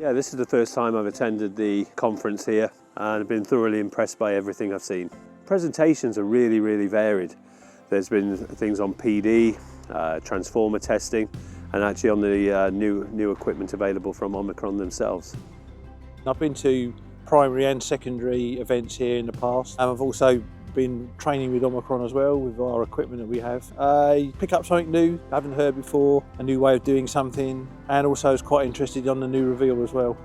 Yeah, this is the first time I've attended the conference here and I've been thoroughly impressed by everything I've seen. Presentations are really varied. There's been things on PD, transformer testing, and actually on the new equipment available from Omicron themselves. I've been to primary and secondary events here in the past, and I've also been training with Omicron as well with our equipment that we have. Pick up something new I haven't heard before, a new way of doing something, and also was quite interested on the new reveal as well.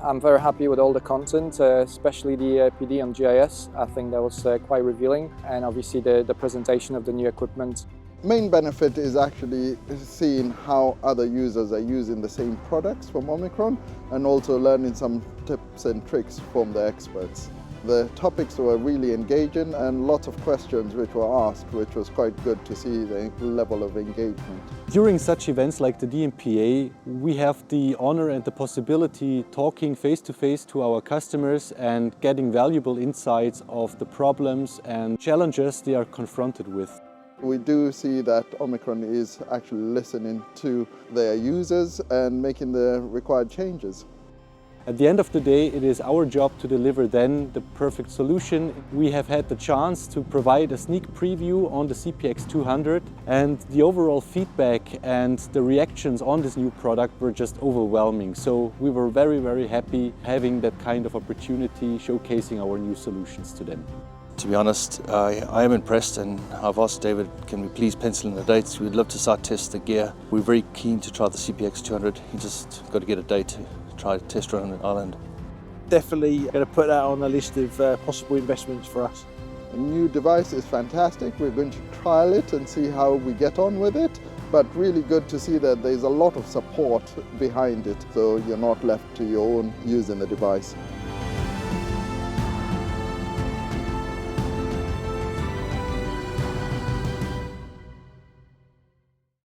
I'm very happy with all the content, especially the PD on GIS. I think that was quite revealing, and obviously the presentation of the new equipment. Main benefit is actually seeing how other users are using the same products from Omicron and also learning some tips and tricks from the experts. The topics were really engaging and lots of questions which were asked, which was quite good to see the level of engagement. During such events like the DMPA, we have the honor and the possibility talking face to face to our customers and getting valuable insights of the problems and challenges they are confronted with. We do see that Omicron is actually listening to their users and making the required changes. At the end of the day, it is our job to deliver then the perfect solution. We have had the chance to provide a sneak preview on the CPX200, and the overall feedback and the reactions on this new product were just overwhelming. So we were very happy having that kind of opportunity showcasing our new solutions to them. To be honest, I am impressed, and I've asked David, can we please pencil in the dates? We'd love to start test the gear. We're very keen to try the CPX200. You just got to get a date to try a test run in Ireland. Definitely going to put that on the list of possible investments for us. The new device is fantastic. We're going to trial it and see how we get on with it. But really good to see that there's a lot of support behind it, so you're not left to your own using the device.